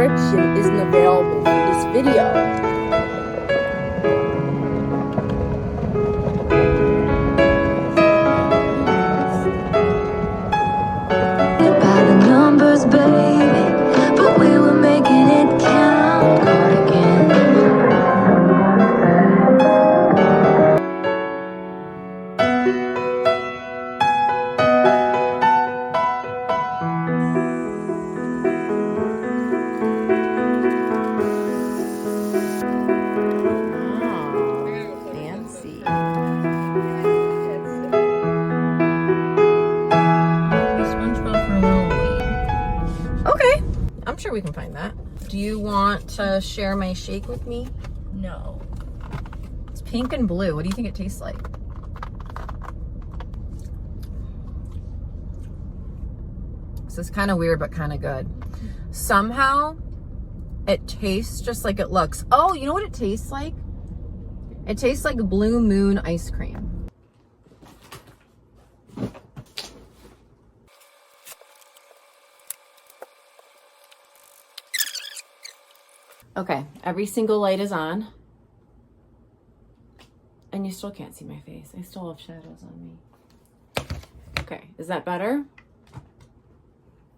description isn't available for this video. I'm sure we can find that. Do you want to share my shake with me? No. It's pink and blue. What do you think it tastes like? This is kind of weird, but kind of good. Somehow, it tastes just like it looks. Oh, you know what it tastes like? It tastes like Blue Moon ice cream. Okay, every single light is on. And you still can't see my face. I still have shadows on me. Okay, is that better?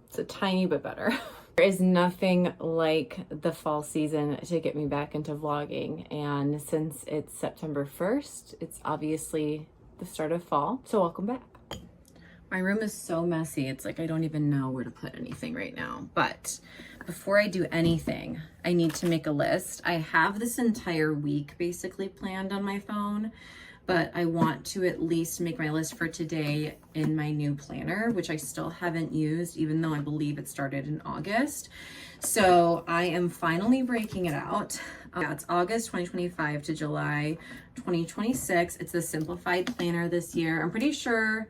It's a tiny bit better. There is nothing like the fall season to get me back into vlogging. And since it's September 1st, it's obviously the start of fall. So welcome back. My room is so messy. It's like I don't even know where to put anything right now. But before I do anything, I need to make a list. I have this entire week basically planned on my phone, but I want to at least make my list for today in my new planner, which I still haven't used, even though I believe it started in August. So I am finally breaking it out. It's August 2025 to July 2026. It's a simplified planner this year. I'm pretty sure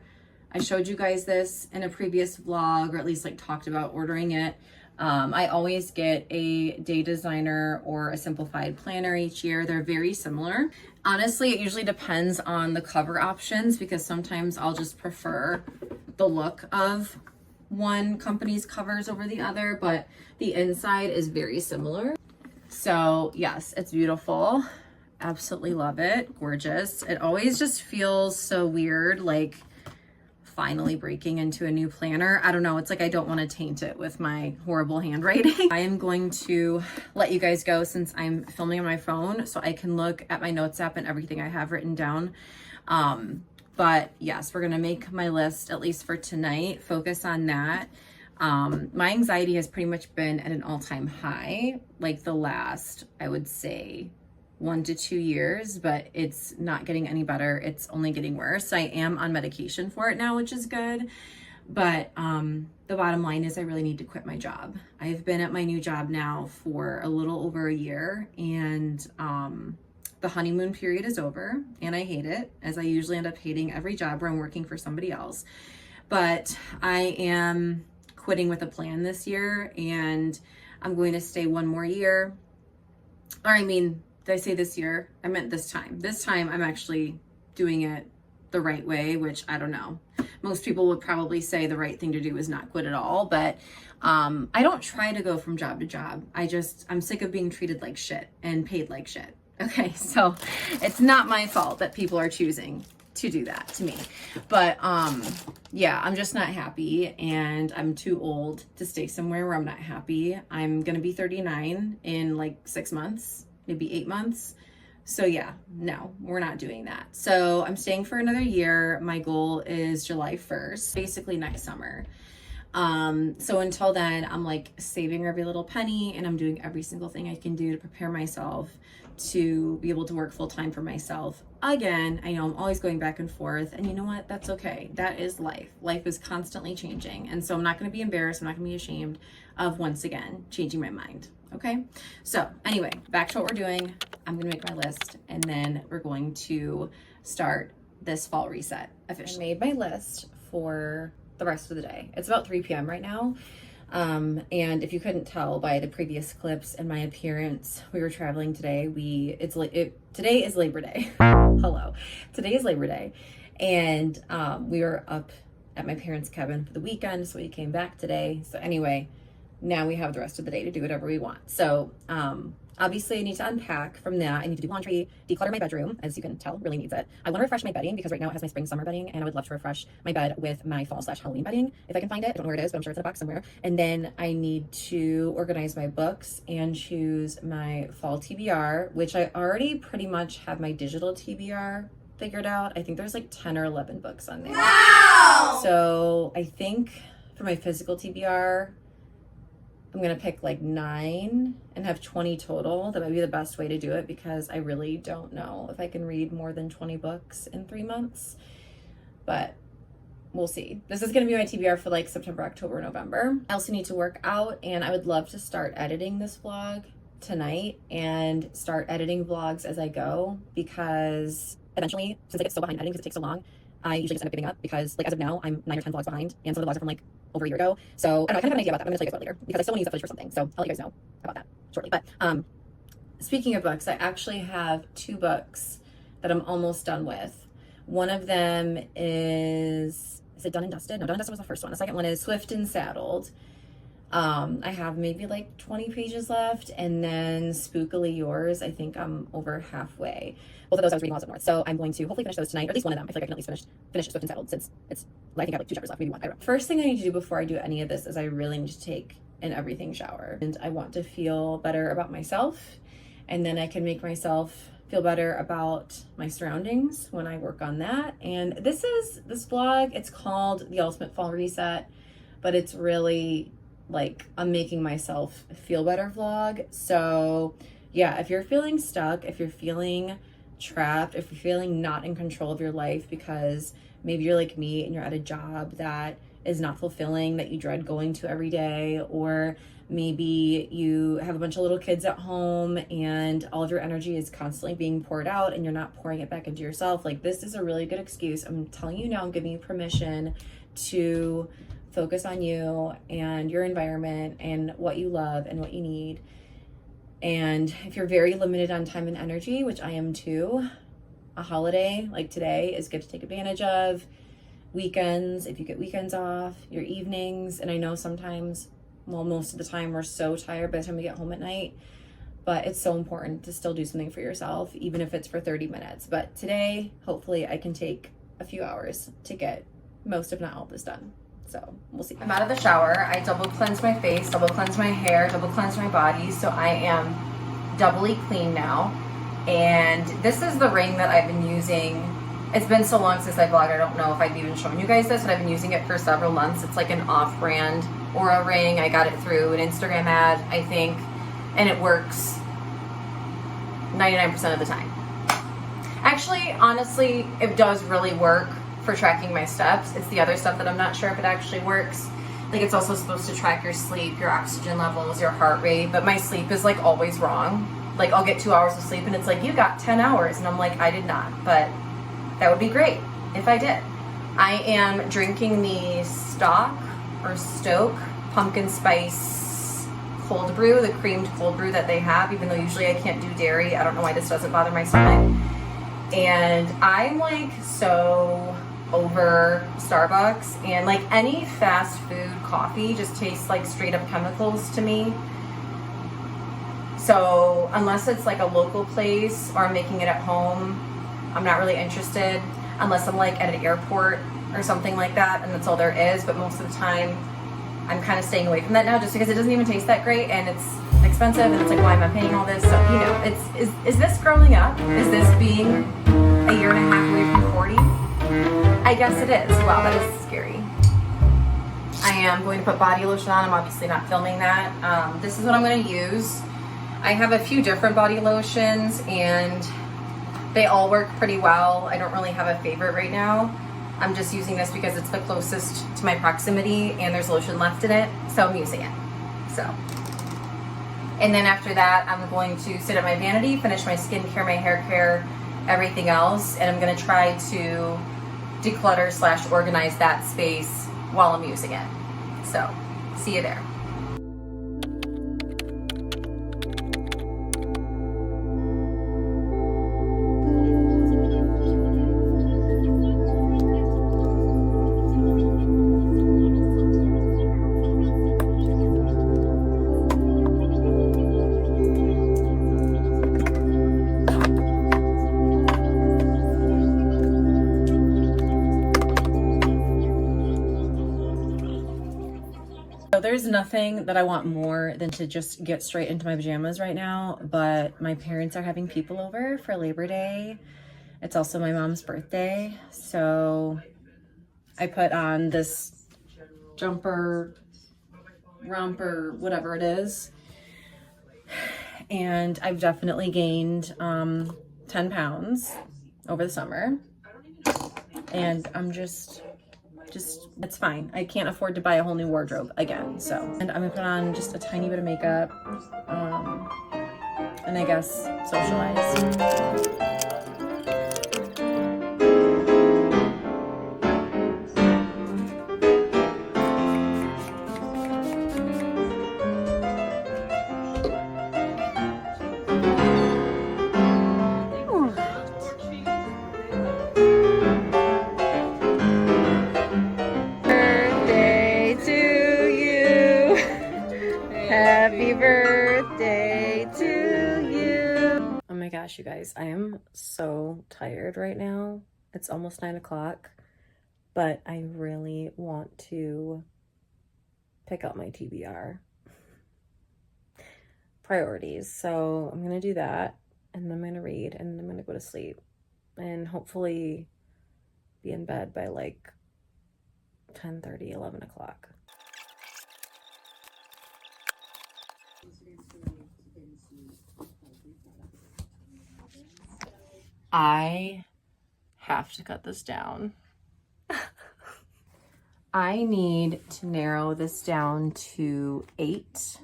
I showed you guys this in a previous vlog, or at least like talked about ordering it. I always get a day designer or a simplified planner each year. They're very similar. Honestly, it usually depends on the cover options because sometimes I'll just prefer the look of one company's covers over the other, but the inside is very similar. So yes, it's beautiful. Absolutely love it. Gorgeous. It always just feels so weird, like finally breaking into a new planner. I don't know. It's like I don't want to taint it with my horrible handwriting. I am going to let you guys go since I'm filming on my phone so I can look at my notes app and everything I have written down. But yes, we're going to make my list at least for tonight. Focus on that. My anxiety has pretty much been at an all-time high, like the last, I would say, 1 to 2 years, but it's not getting any better. It's only getting worse. I am on medication for it now, which is good. But the bottom line is I really need to quit my job. I've been at my new job now for a little over a year, and the honeymoon period is over, and I hate it, as I usually end up hating every job where I'm working for somebody else. But I am quitting with a plan this year, and I'm going to stay 1 more year. Or I mean, did I say this year? I meant this time. This time I'm actually doing it the right way, which I don't know. Most people would probably say the right thing to do is not quit at all, but I don't try to go from job to job. I'm sick of being treated like shit and paid like shit. Okay, so it's not my fault that people are choosing to do that to me. But yeah, I'm just not happy, and I'm too old to stay somewhere where I'm not happy. I'm gonna be 39 in like 6 months. Maybe 8 months. So yeah, no, we're not doing that. So I'm staying for another year. My goal is July 1st, basically next summer. So until then, I'm like saving every little penny, and I'm doing every single thing I can do to prepare myself to be able to work full time for myself. Again, I know I'm always going back and forth, and you know what? That's okay. That is life. Life is constantly changing. And so I'm not going to be embarrassed. I'm not going to be ashamed of once again changing my mind. Okay, so anyway, back to what we're doing. I'm gonna make my list, and then we're going to start this fall reset officially. I made my list for the rest of the day. It's about 3 p.m. right now. And if you couldn't tell by the previous clips and my appearance, we were traveling today. Today is Labor Day. Hello. Today is Labor Day. And we were up at my parents' cabin for the weekend, so we came back today. So anyway, now we have the rest of the day to do whatever we want. So obviously I need to unpack from that. I need to do laundry, declutter my bedroom, as you can tell, really needs it. I want to refresh my bedding because right now it has my spring summer bedding, and I would love to refresh my bed with my fall / Halloween bedding if I can find it. I don't know where it is, but I'm sure it's in a box somewhere. And then I need to organize my books and choose my fall TBR, which I already pretty much have my digital TBR figured out. I think there's like 10 or 11 books on there. Wow! So I think for my physical TBR, I'm gonna pick like 9 and have 20 total. That might be the best way to do it because I really don't know if I can read more than 20 books in 3 months, but we'll see. This is gonna be my TBR for like September, October, November. I also need to work out, and I would love to start editing this vlog tonight and start editing vlogs as I go, because eventually, since I get so behind editing because it takes so long, I usually just end up giving up because, like, as of now, I'm 9 or 10 vlogs behind, and some of the vlogs are from like over a year ago. So I don't know, I kind of have an idea about that. I'm gonna tell you guys about it later because I still want to use that footage for something. So I'll let you guys know about that shortly. But speaking of books, I actually have 2 books that I'm almost done with. One of them is it Done and Dusted? No, Done and Dusted was the first one. The second one is Swift and Saddled. I have maybe like 20 pages left, and then Spookily Yours, I think I'm over halfway. Both of those I was reading while I was up north, so I'm going to hopefully finish those tonight, or at least one of them. I feel like I can at least finish Swift and Saddled, since it's, I think I have like 2 chapters left, maybe 1, I don't know. First thing I need to do before I do any of this is I really need to take an everything shower, and I want to feel better about myself, and then I can make myself feel better about my surroundings when I work on that. And this vlog, it's called The Ultimate Fall Reset, but it's really like a making myself feel better vlog. So yeah, if you're feeling stuck, if you're feeling trapped, if you're feeling not in control of your life because maybe you're like me and you're at a job that is not fulfilling, that you dread going to every day, or maybe you have a bunch of little kids at home and all of your energy is constantly being poured out and you're not pouring it back into yourself, like, this is a really good excuse. I'm telling you now, I'm giving you permission to focus on you and your environment and what you love and what you need. And if you're very limited on time and energy, which I am too, a holiday like today is good to take advantage of. Weekends, if you get weekends off, your evenings. And I know sometimes, well, most of the time we're so tired by the time we get home at night, but it's so important to still do something for yourself, even if it's for 30 minutes. But today, hopefully I can take a few hours to get most, if not all, of this done. So we'll see. I'm out of the shower. I double cleansed my face, double cleansed my hair, double cleansed my body. So I am doubly clean now. And this is the ring that I've been using. It's been so long since I vlogged, I don't know if I've even shown you guys this, but I've been using it for several months. It's like an off-brand Aura ring. I got it through an Instagram ad, I think, and it works 99% of the time. Actually, honestly, it does really work for tracking my steps. It's the other stuff that I'm not sure if it actually works. Like, it's also supposed to track your sleep, your oxygen levels, your heart rate, but my sleep is like always wrong. Like, I'll get 2 hours of sleep and it's like, you got 10 hours. And I'm like, I did not, but that would be great if I did. I am drinking the Stoke pumpkin spice cold brew, the creamed cold brew that they have, even though usually I can't do dairy. I don't know why this doesn't bother my stomach. And I'm like so over Starbucks, and like any fast food coffee just tastes like straight up chemicals to me. So unless it's like a local place or I'm making it at home, I'm not really interested, unless I'm like at an airport or something like that, and that's all there is. But most of the time I'm kind of staying away from that now, just because it doesn't even taste that great and it's expensive, and it's like, why am I paying all this? So, you know, is this growing up? Is this being a year and a half away from 40? I guess it is. Wow, that is scary. I am going to put body lotion on. I'm obviously not filming that. This is what I'm going to use. I have a few different body lotions and they all work pretty well. I don't really have a favorite right now. I'm just using this because it's the closest to my proximity and there's lotion left in it, so I'm using it. So, and then after that, I'm going to sit at my vanity, finish my skincare, my hair care, everything else, and I'm gonna try to declutter / organize that space while I'm using it. So, see you there. So there's nothing that I want more than to just get straight into my pajamas right now, but my parents are having people over for Labor Day. It's also my mom's birthday, so I put on this jumper, romper, whatever it is, and I've definitely gained 10 pounds over the summer, and I'm just it's fine. I can't afford to buy a whole new wardrobe again, so. And I'm gonna put on just a tiny bit of makeup, and I guess socialize. Happy birthday to you. Oh my gosh, you guys, I am so tired right now. It's almost 9 o'clock, but I really want to pick up my TBR. Priorities. So I'm going to do that, and then I'm going to read, and then I'm going to go to sleep, and hopefully be in bed by like 10:30, 11 o'clock. I have to cut this down. I need to narrow this down to 8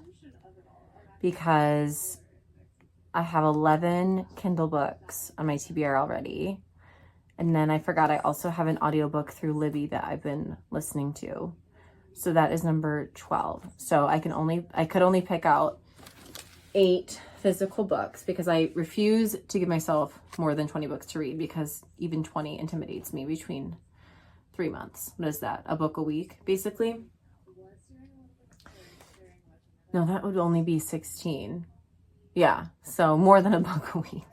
because I have 11 Kindle books on my TBR already. And then I forgot I also have an audiobook through Libby that I've been listening to. So that is number 12. So I could only pick out 8 physical books because I refuse to give myself more than 20 books to read because even 20 intimidates me between 3 months. What is that? A book a week, basically? No, that would only be 16. Yeah, so more than a book a week.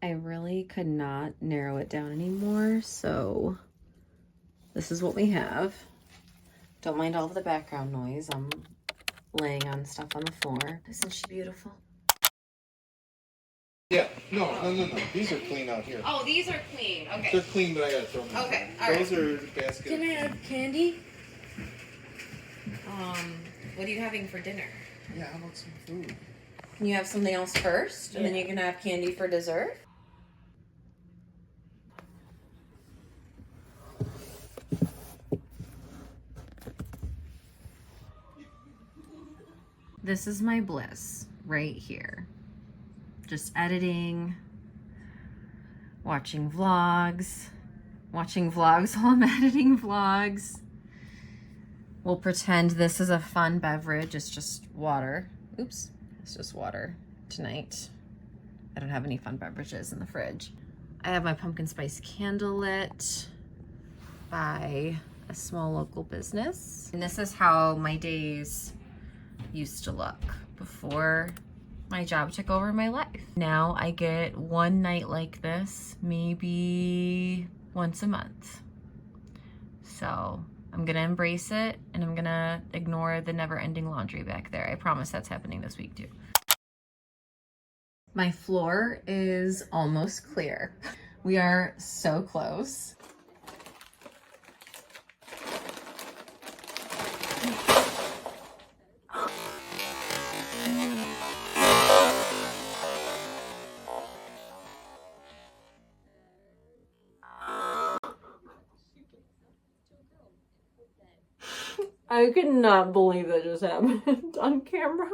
I really could not narrow it down anymore, so this is what we have. Don't mind all of the background noise. I'm laying on stuff on the floor. Isn't she beautiful? Yeah, no. These are clean out here. Oh, these are clean. Okay. They're clean, but I gotta throw them in. Okay, all right. Those are the basket. Can I have candy? What are you having for dinner? Yeah, how about some food? Can you have something else first, and then you can have candy for dessert? This is my bliss right here. Just editing, watching vlogs while I'm editing vlogs. We'll pretend this is a fun beverage. It's just water. Oops, it's just water tonight. I don't have any fun beverages in the fridge. I have my pumpkin spice candle lit by a small local business. And this is how my days used to look before my job took over my life. Now I get one night like this, maybe once a month. So I'm gonna embrace it, and I'm gonna ignore the never-ending laundry back there. I promise that's happening this week too. My floor is almost clear. We are so close. I could not believe that just happened on camera.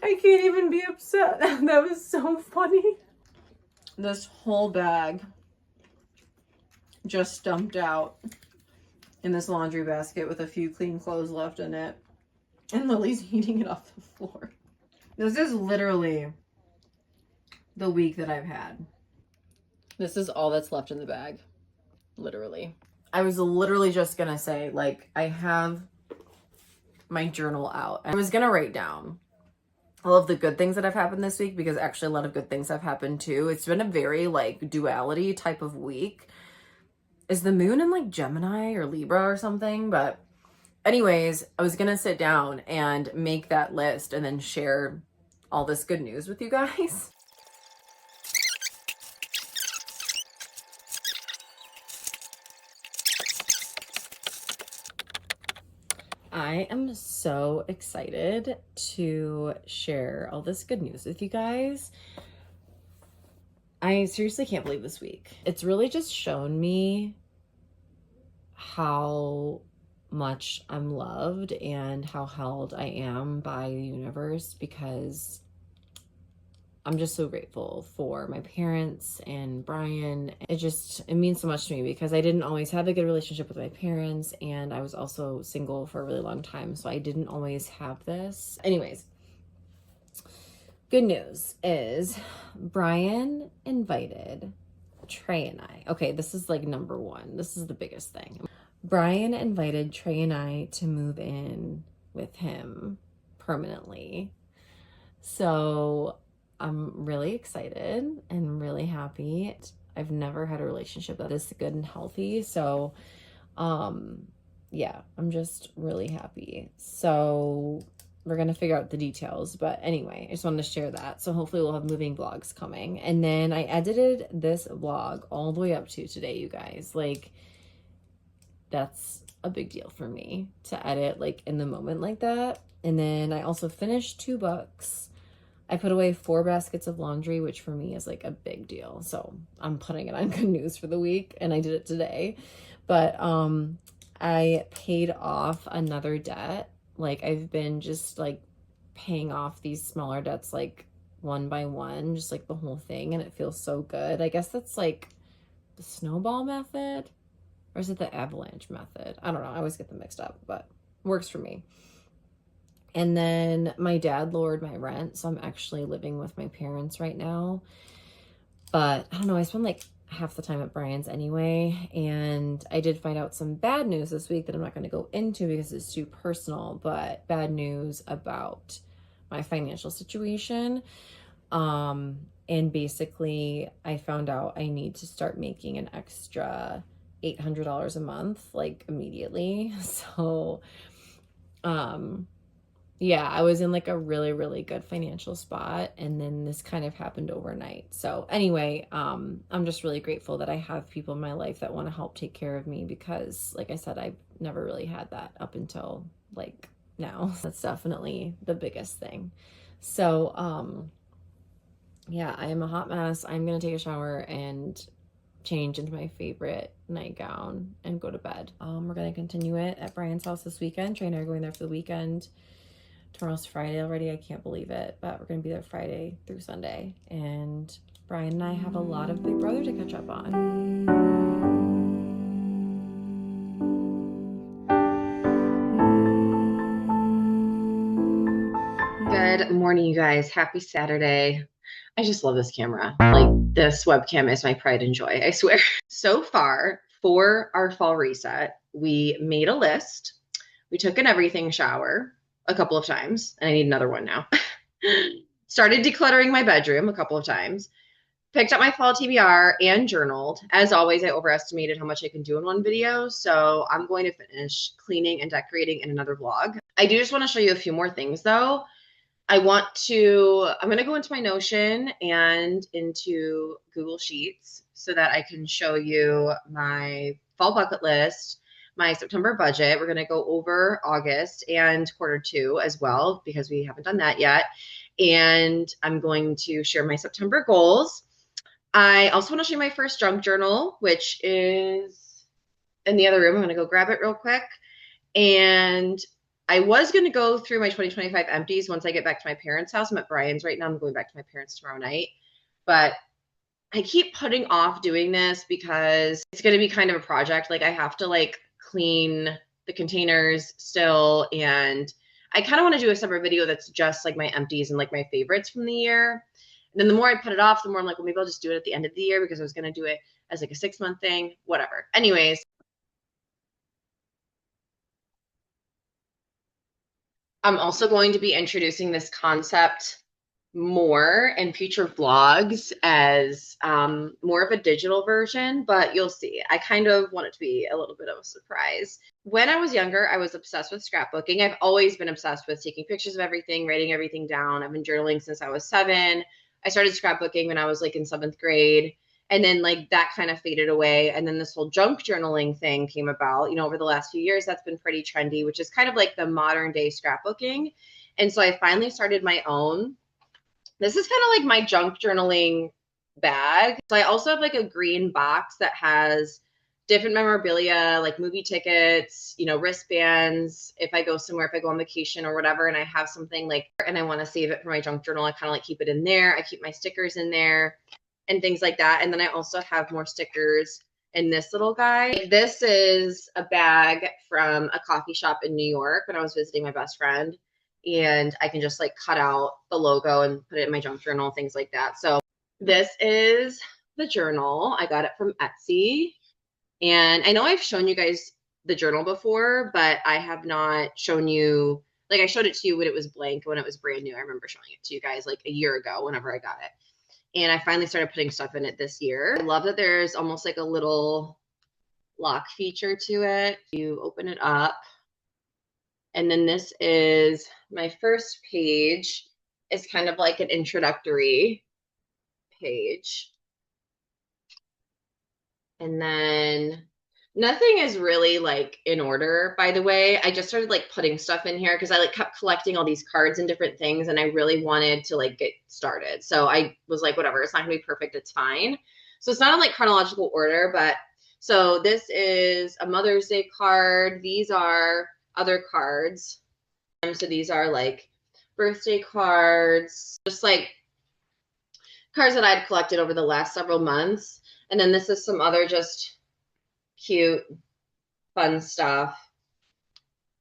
I can't even be upset. That was so funny. This whole bag just dumped out in this laundry basket with a few clean clothes left in it. And Lily's eating it off the floor. This is literally the week that I've had. This is all that's left in the bag. Literally. I was literally just gonna say, like, I have my journal out. I was gonna write down all of the good things that have happened this week, because actually a lot of good things have happened too. It's been a very like duality type of week. is the moon in like Gemini or Libra or something? But anyways, I was gonna sit down and make that list and then share all this good news with you guys. I am so excited to share all this good news with you guys. I seriously can't believe this week. It's really just shown me how much I'm loved and how held I am by the universe, because I'm just so grateful for my parents and Brian. It means so much to me because I didn't always have a good relationship with my parents, and I was also single for a really long time, so I didn't always have this. Anyways, good news is Brian invited Trey and I. Okay, this is like number one. This is the biggest thing. Brian invited Trey and I to move in with him permanently. So I'm really excited and really happy. I've never had a relationship that is good and healthy. So, yeah, I'm just really happy. So we're going to figure out the details. But anyway, I just wanted to share that. So hopefully we'll have moving vlogs coming. And then I edited this vlog all the way up to today, you guys. Like, that's a big deal for me to edit like in the moment like that. And then I also finished 2 books. I put away 4 baskets of laundry, which for me is like a big deal. So I'm putting it on good news for the week, and I did it today. But I paid off another debt. Like, I've been just like paying off these smaller debts like one by one, just like the whole thing, and it feels so good. I guess that's like the snowball method, or is it the avalanche method? I don't know. I always get them mixed up, but works for me. And then my dad lowered my rent, so I'm actually living with my parents right now. But I don't know, I spend like half the time at Brian's anyway. And I did find out some bad news this week that I'm not going to go into because it's too personal, but bad news about my financial situation. And basically I found out I need to start making an extra $800 a month, like immediately. So, yeah, I was in like a really, really good financial spot, and then this kind of happened overnight. So anyway, I'm just really grateful that I have people in my life that want to help take care of me, because like I said, I've never really had that up until like now. That's definitely the biggest thing. So, yeah, I am a hot mess. I'm going to take a shower and change into my favorite nightgown and go to bed. We're going to continue it at Brian's house this weekend. Trey and I are going there for the weekend. Tomorrow's Friday already. I can't believe it, but we're going to be there Friday through Sunday. And Brian and I have a lot of Big Brother to catch up on. Good morning, you guys. Happy Saturday. I just love this camera. Like, this webcam is my pride and joy, I swear. So far, for our fall reset, we made a list. We took an everything shower a couple of times, and I need another one now. Started decluttering my bedroom a couple of times. Picked up my fall TBR and journaled. As always, I overestimated how much I can do in one video, so I'm going to finish cleaning and decorating in another vlog. I do just want to show you a few more things, though. I'm going to go into my Notion and into Google Sheets so that I can show you my fall bucket list, my September budget. We're going to go over August and Q2 as well, because we haven't done that yet. And I'm going to share my September goals. I also want to show you my first junk journal, which is in the other room. I'm going to go grab it real quick. And I was going to go through my 2025 empties once I get back to my parents' house. I'm at Brian's right now. I'm going back to my parents tomorrow night. But I keep putting off doing this because it's going to be kind of a project. Like, I have to like clean the containers still. And I kind of want to do a separate video that's just like my empties and like my favorites from the year. And then the more I put it off, the more I'm like, well, maybe I'll just do it at the end of the year, because I was going to do it as like a 6-month thing, whatever. Anyways. I'm also going to be introducing this concept more in future vlogs as more of a digital version, but you'll see. I kind of want it to be a little bit of a surprise. When I was younger, I was obsessed with scrapbooking. I've always been obsessed with taking pictures of everything, writing everything down. I've been journaling since I was 7. I started scrapbooking when I was like in 7th grade. And then like that kind of faded away. And then this whole junk journaling thing came about, over the last few years. That's been pretty trendy, which is kind of like the modern day scrapbooking. And so I finally started my own. This is kind of like my junk journaling bag. So I also have like a green box that has different memorabilia, like movie tickets, wristbands. If I go somewhere, if I go on vacation or whatever, and I have something like, and I want to save it for my junk journal, I kind of like keep it in there. I keep my stickers in there and things like that. And then I also have more stickers in this little guy. This is a bag from a coffee shop in New York when I was visiting my best friend. And I can just like cut out the logo and put it in my junk journal, things like that. So this is the journal. I got it from Etsy. And I know I've shown you guys the journal before, but I have not shown you, like I showed it to you when it was blank, when it was brand new. I remember showing it to you guys like a year ago whenever I got it. And I finally started putting stuff in it this year. I love that there's almost like a little lock feature to it. You open it up. And then this is my first page. Is kind of like an introductory page. And then nothing is really like in order, by the way. I just started like putting stuff in here because I like kept collecting all these cards and different things, and I really wanted to like get started. So I was like, whatever, it's not gonna be perfect, it's fine. So it's not in like chronological order, but so this is a Mother's Day card. These are other cards. So these are like birthday cards, just like cards that I'd collected over the last several months. And then this is some other just cute, fun stuff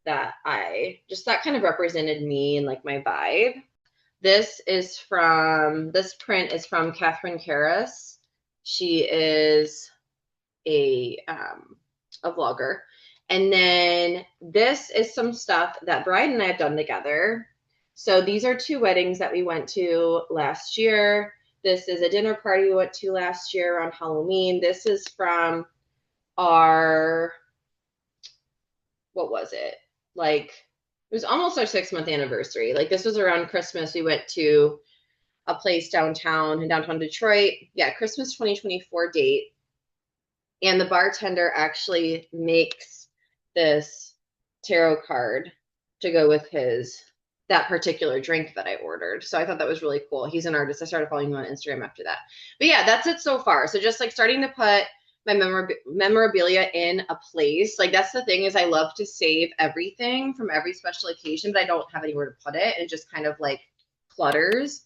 that that kind of represented me and like my vibe. This print is from Catherine Karras. She is a vlogger. And then this is some stuff that Brian and I have done together. So these are 2 weddings that we went to last year. This is a dinner party we went to last year on Halloween. This is from our, what was it? Like, it was almost our 6-month anniversary. Like this was around Christmas. We went to a place in downtown Detroit. Yeah, Christmas 2024 date. And the bartender actually makes this tarot card to go with that particular drink that I ordered. So I thought that was really cool. He's an artist. I started following him on Instagram after that. But yeah, that's it so far. So just like starting to put my memorabilia in a place. Like that's the thing, is I love to save everything from every special occasion, but I don't have anywhere to put it. And it just kind of like clutters.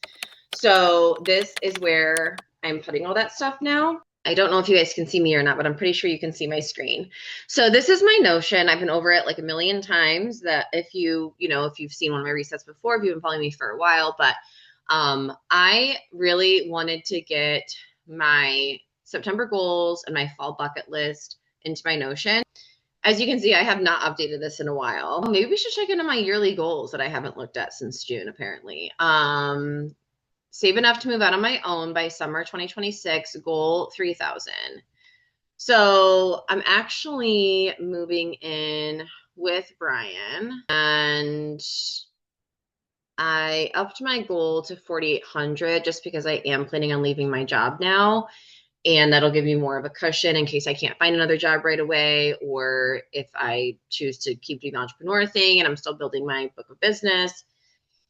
So this is where I'm putting all that stuff now. I don't know if you guys can see me or not, but I'm pretty sure you can see my screen. So this is my Notion. I've been over it like a million times. That if you've seen one of my resets before, if you've been following me for a while, but I really wanted to get my September goals and my fall bucket list into my Notion. As you can see, I have not updated this in a while. Maybe we should check into my yearly goals that I haven't looked at since June, apparently. Save enough to move out on my own by summer 2026, goal 3,000. So I'm actually moving in with Brian, and I upped my goal to 4,800 just because I am planning on leaving my job now. And that'll give me more of a cushion in case I can't find another job right away, or if I choose to keep doing the entrepreneur thing and I'm still building my book of business,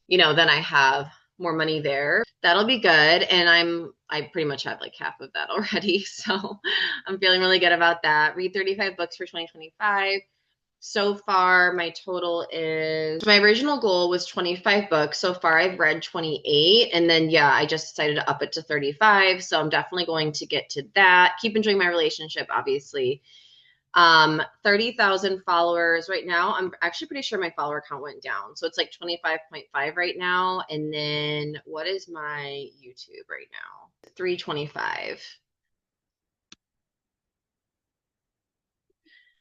then I have more money there. That'll be good. And I pretty much have like half of that already. So I'm feeling really good about that. Read 35 books for 2025. So far, my total is, my original goal was 25 books. So far, I've read 28. And then, yeah, I just decided to up it to 35. So I'm definitely going to get to that. Keep enjoying my relationship, obviously. 30,000 followers right now. I'm actually pretty sure my follower count went down. So it's like 25.5 right now. And then what is my YouTube right now? 325.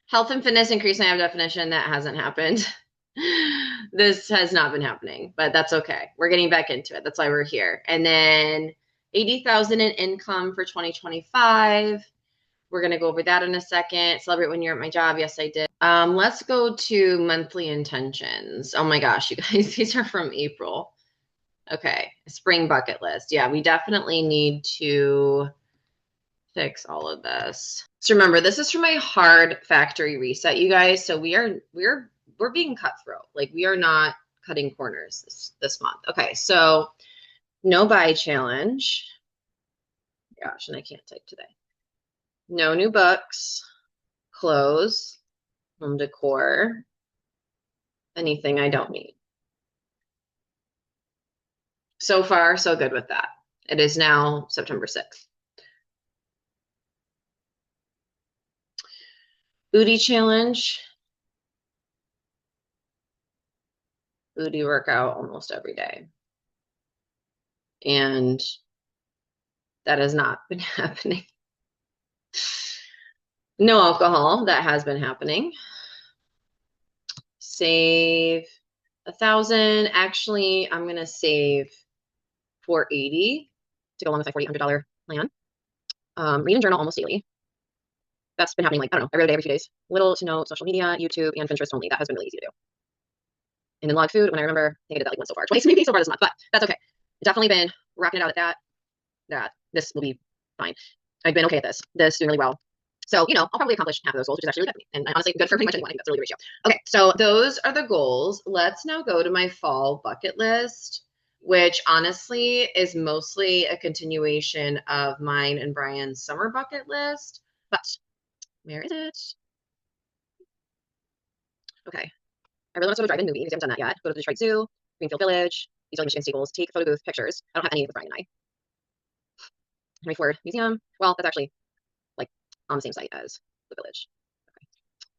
Health and fitness increase my definition. That hasn't happened. This has not been happening, but that's okay. We're getting back into it. That's why we're here. And then 80,000 in income for 2025. We're going to go over that in a second. Celebrate when you're at my job. Yes, I did. Let's go to monthly intentions. Oh my gosh, you guys, these are from April. Okay, spring bucket list. Yeah, we definitely need to fix all of this. So remember, this is from a hard factory reset, you guys. So we're being cutthroat. Like, we are not cutting corners this month. Okay, so no buy challenge. Gosh, and I can't type today. No new books, clothes, home decor, anything I don't need. So far, so good with that. It is now September 6th. Booty challenge. Booty workout almost every day. And that has not been happening. No alcohol, that has been happening. Save 1,000. Actually, I'm gonna save 480 to go along with my $4,800 plan. Read and journal almost daily. That's been happening, like, I don't know, every other day, every few days. Little to no social media, YouTube, and Pinterest only. That has been really easy to do. And then log food, when I remember, I think I did that like once so far, twice maybe so far this month, but that's okay. Definitely been rocking it out at that this will be fine. I've been okay at this. This doing really well. So, you know, I'll probably accomplish half of those goals, which is actually really good for me. And honestly, good for pretty much anyone. I think that's a really good ratio. Okay, so those are the goals. Let's now go to my fall bucket list, which honestly is mostly a continuation of mine and Brian's summer bucket list. But where is it? Okay. I really want to go to a drive-in movie because I haven't done that yet. Go to the Detroit Zoo, Greenfield Village, Easterly Michigan staples, take photo booth pictures. I don't have any with Brian and I. Henry Ford Museum. Well, that's actually like on the same site as the village.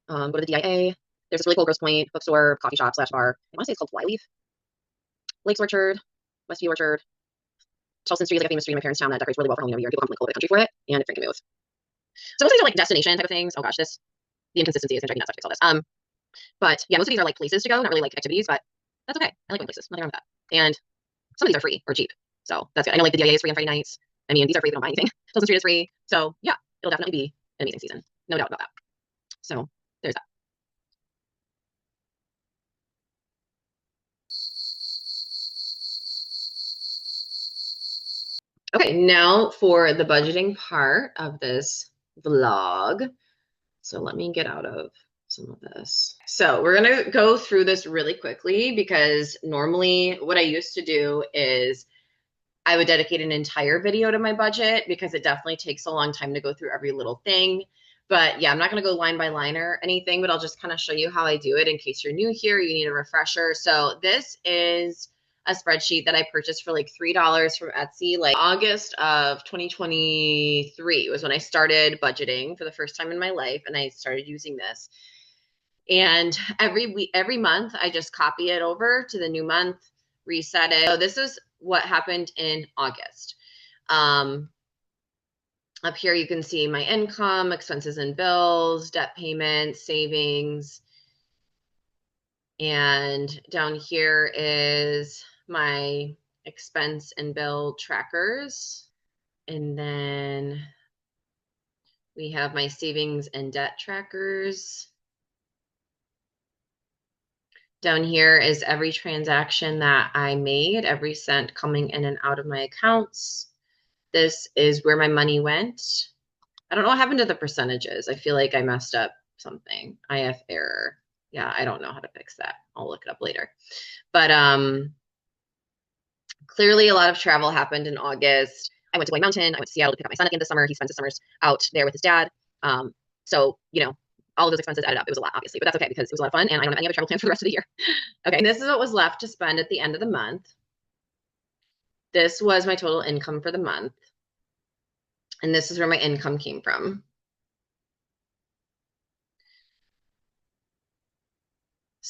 Okay. Go to the DIA. There's this really cool Grosse Pointe bookstore, coffee shop / bar. I want to say it's called Flyleaf. Lakes Orchard, Westview Orchard. Charleston Street is like a famous street in my parents' town that decorates really well for Halloween every year. People come from like all over the country for it, and it's freaking move. So most of these are like destination type of things. Oh gosh, the inconsistency is gonna drive me nuts to fix all this. But yeah, most of these are like places to go, not really like activities, but that's okay. I like going places. Nothing wrong with that. And some of these are free or cheap. So that's good. I know like the DIA is free on Friday nights. I mean, these are free, we don't buy anything. Charleston Street is free. So yeah, it'll definitely be an amazing season. No doubt about that. So there's that. Okay, now for the budgeting part of this vlog. So let me get out of some of this. So we're going to go through this really quickly because normally what I used to do is I would dedicate an entire video to my budget because it definitely takes a long time to go through every little thing. But yeah, I'm not going to go line by line or anything, but I'll just kind of show you how I do it in case you're new here, you need a refresher. So this is a spreadsheet that I purchased for like $3 from Etsy, like August of 2023 was when I started budgeting for the first time in my life. And I started using this. And every month I just copy it over to the new month, reset it. So this is what happened in August. Up here you can see my income, expenses and bills, debt payments, savings. And down here is my expense and bill trackers. And then we have my savings and debt trackers. Down here is every transaction that I made, every cent coming in and out of my accounts. This is where my money went. I don't know what happened to the percentages. I feel like I messed up something. IF error. Yeah, I don't know how to fix that. I'll look it up later. But clearly a lot of travel happened in August. I went to White Mountain. I went to Seattle to pick up my son at the end of the summer. He spends his summers out there with his dad. So, you know, all of those expenses added up. It was a lot, obviously, but that's okay because it was a lot of fun and I don't have any other travel plans for the rest of the year. Okay, this is what was left to spend at the end of the month. This was my total income for the month. And this is where my income came from.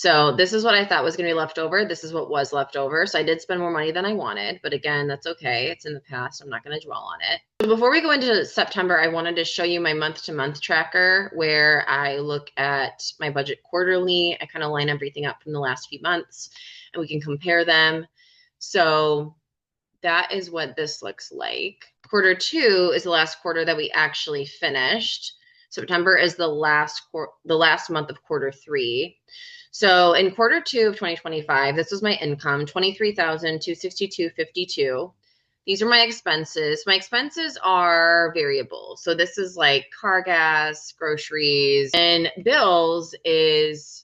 So this is what I thought was going to be left over. This is what was left over. So I did spend more money than I wanted, but again, that's okay. It's in the past. I'm not going to dwell on it. So before we go into September, I wanted to show you my month-to-month tracker where I look at my budget quarterly. I kind of line everything up from the last few months and we can compare them. So that is what this looks like. Quarter two is the last quarter that we actually finished. September is the last month of quarter three. So in quarter two of 2025, this was my income, $23,262.52. These are my expenses. My expenses are variable. So this is like car gas, groceries, and bills is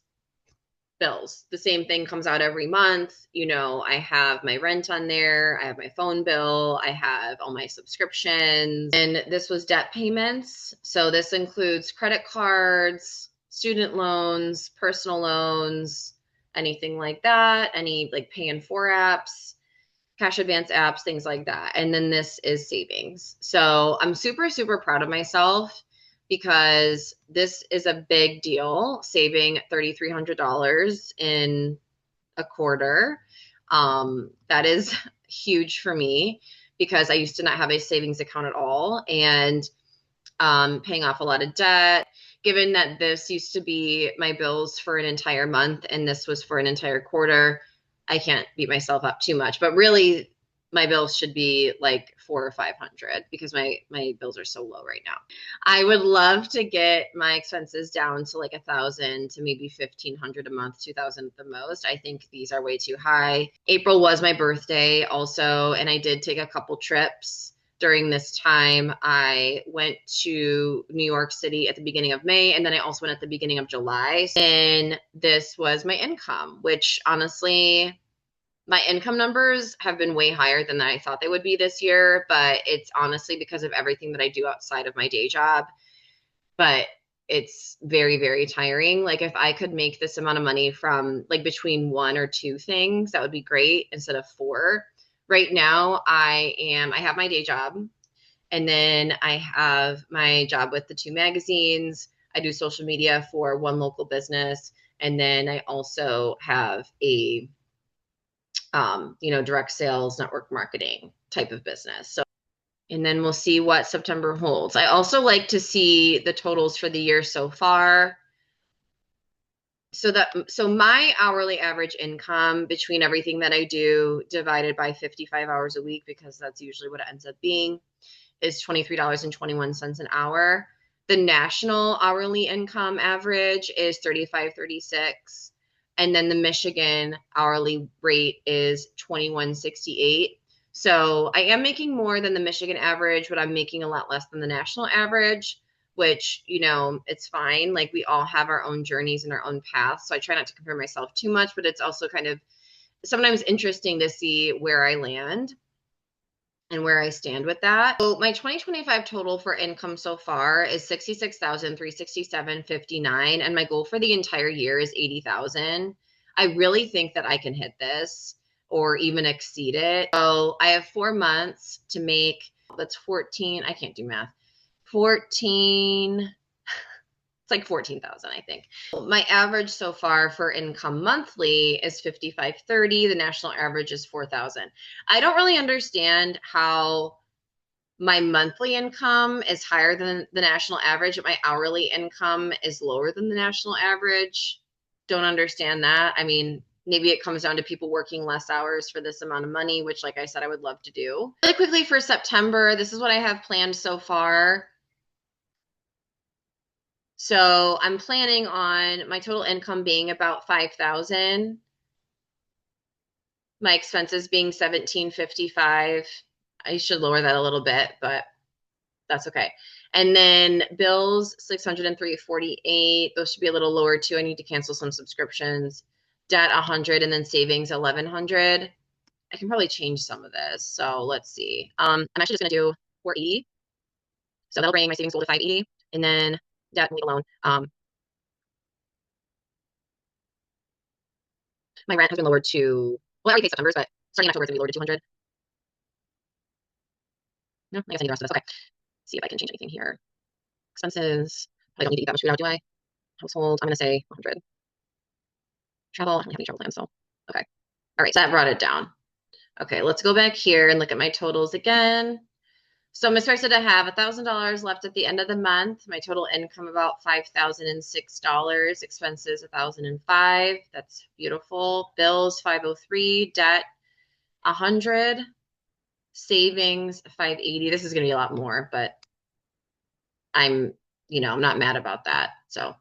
bills. The same thing comes out every month. You know, I have my rent on there. I have my phone bill. I have all my subscriptions. And this was debt payments. So this includes credit cards, student loans, personal loans, anything like that. Any like pay in 4 apps, cash advance apps, things like that. And then this is savings. So I'm super, super proud of myself because this is a big deal, saving $3,300 in a quarter. That is huge for me because I used to not have a savings account at all, and paying off a lot of debt. Given that this used to be my bills for an entire month and this was for an entire quarter, I can't beat myself up too much, but really my bills should be like 400 or 500 because my bills are so low right now. I would love to get my expenses down to like 1,000 to maybe 1,500 a month, 2,000 at the most. I think these are way too high. April was my birthday also, and I did take a couple trips during this time. I went to New York City at the beginning of May, and then I also went at the beginning of July. And this was my income, which honestly, my income numbers have been way higher than I thought they would be this year, but it's honestly because of everything that I do outside of my day job. But it's very, very tiring. Like if I could make this amount of money from like between 1 or 2 things, that would be great instead of 4. Right now, I have my day job, and then I have my job with the 2 magazines. I do social media for 1 local business, and then I also have a direct sales, network marketing type of business. So, and then we'll see what September holds. I also like to see the totals for the year so far. So my hourly average income between everything that I do divided by 55 hours a week, because that's usually what it ends up being, is $23.21 an hour. The national hourly income average is $35.36. And then the Michigan hourly rate is $21.68. So I am making more than the Michigan average, but I'm making a lot less than the national average, which, it's fine. Like we all have our own journeys and our own paths. So I try not to compare myself too much, but it's also kind of sometimes interesting to see where I land and where I stand with that. So my 2025 total for income so far is $66,367.59, and my goal for the entire year is $80,000. I really think that I can hit this or even exceed it. So I have 4 months to make, that's 14, I can't do math. 14, it's like 14,000, I think. My average so far for income monthly is $5,530. The national average is 4,000. I don't really understand how my monthly income is higher than the national average, but my hourly income is lower than the national average. Don't understand that. I mean, maybe it comes down to people working less hours for this amount of money, which, like I said, I would love to do. Really quickly for September, this is what I have planned so far. So I'm planning on my total income being about 5,000. My expenses being 1,755. I should lower that a little bit, but that's okay. And then bills, 603.48. Those should be a little lower too. I need to cancel some subscriptions. Debt, 100, and then savings, 1,100. I can probably change some of this. So let's see. I'm actually just gonna do 480. So that'll bring my savings goal to 580, and then debt and leave alone. My rent has been lowered to, well, I already paid September's, but starting in October, it's gonna be lowered to 200. No, I guess I need the rest of this. Okay. See if I can change anything here. Expenses. I don't need to eat that much food out, do I? Household, I'm gonna say 100. travel. I don't have any travel plans, so okay. All right, so that brought it down. Okay, let's go back here and look at my totals again. So I'm expected to have $1,000 left at the end of the month. My total income about $5,006. Expenses $1,005. That's beautiful. Bills $503. Debt $100. Savings $580. This is going to be a lot more, but I'm not mad about that. So,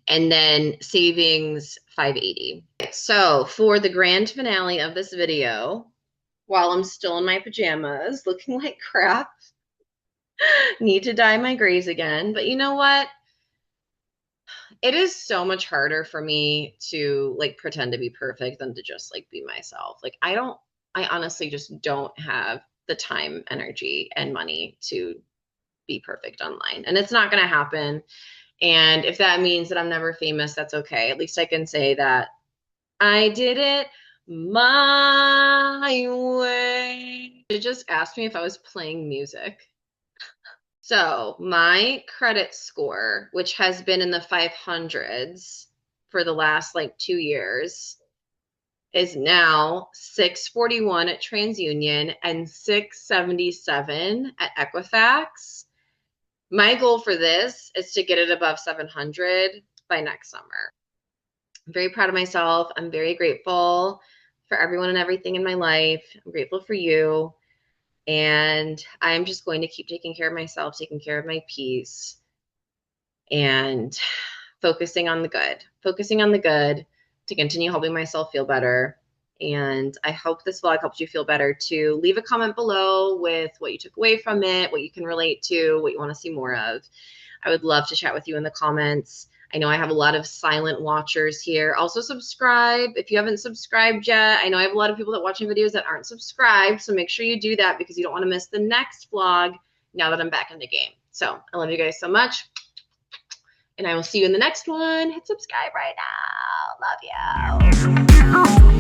and then savings $580. So for the grand finale of this video, while I'm still in my pajamas, looking like crap, need to dye my grays again. But you know what? It is so much harder for me to like pretend to be perfect than to just like be myself. Like I honestly just don't have the time, energy, and money to be perfect online. And it's not going to happen. And if that means that I'm never famous, that's okay. At least I can say that I did it my way. It just asked me if I was playing music. So my credit score, which has been in the 500s for the last like 2 years, is now 641 at TransUnion and 677 at Equifax. My goal for this is to get it above 700 by next summer. I'm very proud of myself. I'm very grateful for everyone and everything in my life. I'm grateful for you. And I'm just going to keep taking care of myself, taking care of my peace, and focusing on the good to continue helping myself feel better. And I hope this vlog helps you feel better too. Leave a comment below with what you took away from it, what you can relate to, what you want to see more of. I would love to chat with you in the comments. I know I have a lot of silent watchers here. Also subscribe if you haven't subscribed yet. I know I have a lot of people that watch my videos that aren't subscribed, so make sure you do that because you don't want to miss the next vlog now that I'm back in the game. So I love you guys so much, and I will see you in the next one. Hit subscribe right now. Love you.